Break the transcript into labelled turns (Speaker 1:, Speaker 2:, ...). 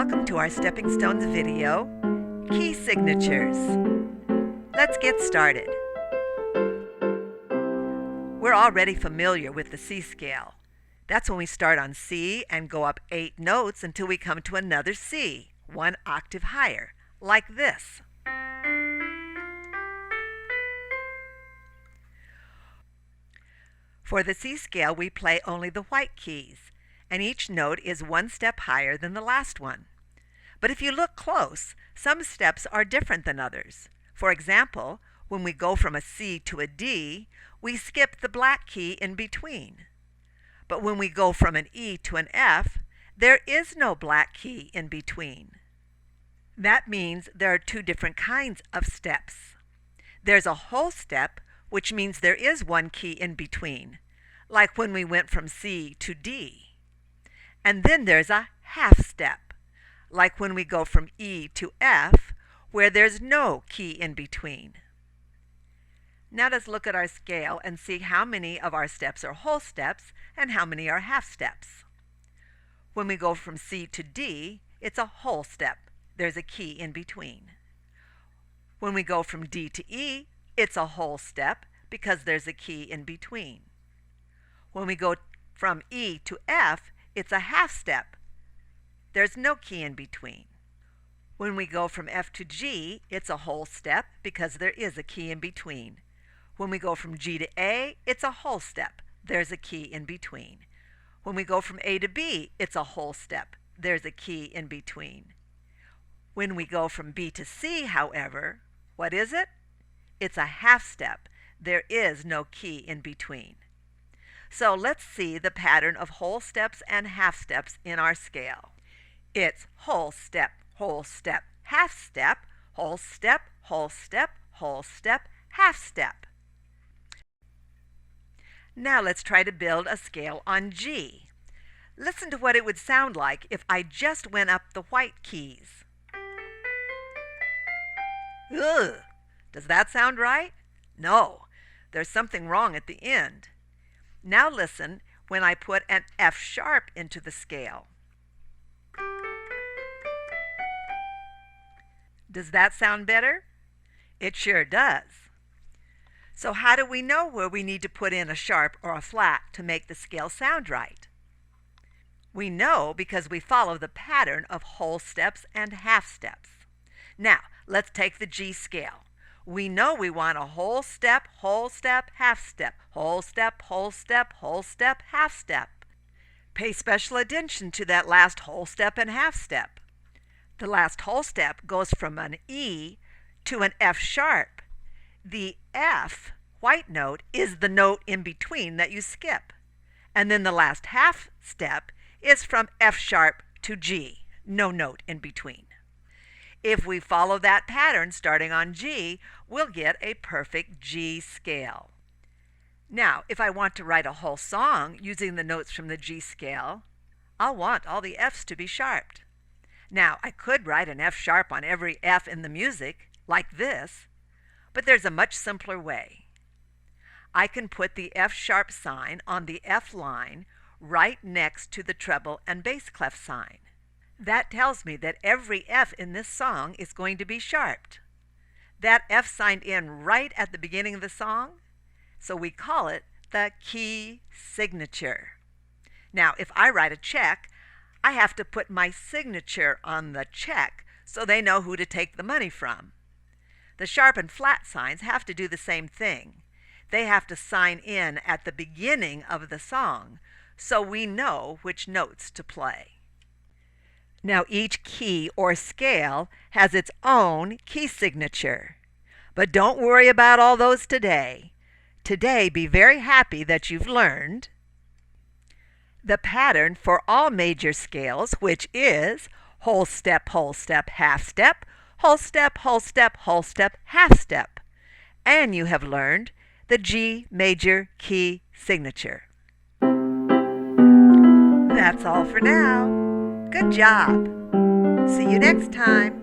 Speaker 1: Welcome to our Stepping Stones video, Key Signatures. Let's get started. We're already familiar with the C scale. That's when we start on C and go up 8 notes until we come to another C, 1 octave higher, like this. For the C scale, we play only the white keys, and each note is 1 step higher than the last one. But if you look close, some steps are different than others. For example, when we go from a C to a D, we skip the black key in between. But when we go from an E to an F, there is no black key in between. That means there are 2 different kinds of steps. There's a whole step, which means there is 1 key in between, like when we went from C to D. And then there's a half step, like when we go from E to F, where there's no key in between. Now let's look at our scale and see how many of our steps are whole steps and how many are half steps. When we go from C to D, it's a whole step. There's a key in between. When we go from D to E, it's a whole step because there's a key in between. When we go from E to F, it's a half step. There's no key in between. When we go from F to G, it's a whole step because there is a key in between. When we go from G to A, it's a whole step. There's a key in between. When we go from A to B, it's a whole step. There's a key in between. When we go from B to C, however, what is it? It's a half step. There is no key in between. So let's see the pattern of whole steps and half steps in our scale. It's whole step, half step, whole step, whole step, whole step, half step. Now let's try to build a scale on G. Listen to what it would sound like if I just went up the white keys. Ugh! Does that sound right? No, there's something wrong at the end. Now listen when I put an F sharp into the scale. Does that sound better? It sure does. So how do we know where we need to put in a sharp or a flat to make the scale sound right? We know because we follow the pattern of whole steps and half steps. Now, let's take the G scale. We know we want a whole step, half step, whole step, half step. Pay special attention to that last whole step and half step. The last whole step goes from an E to an F sharp. The F, white note, is the note in between that you skip. And then the last half step is from F sharp to G, no note in between. If we follow that pattern starting on G, we'll get a perfect G scale. Now, if I want to write a whole song using the notes from the G scale, I'll want all the F's to be sharped. Now, I could write an F sharp on every F in the music, like this, but there's a much simpler way. I can put the F sharp sign on the F line right next to the treble and bass clef sign. That tells me that every F in this song is going to be sharped. That F signed in right at the beginning of the song, so we call it the key signature. Now, if I write a check, I have to put my signature on the check so they know who to take the money from. The sharp and flat signs have to do the same thing. They have to sign in at the beginning of the song so we know which notes to play. Now each key or scale has its own key signature. But don't worry about all those today. Today, be very happy that you've learned the pattern for all major scales, which is whole step, half step, whole step, half step. And you have learned the G major key signature. That's all for now. Good job. See you next time.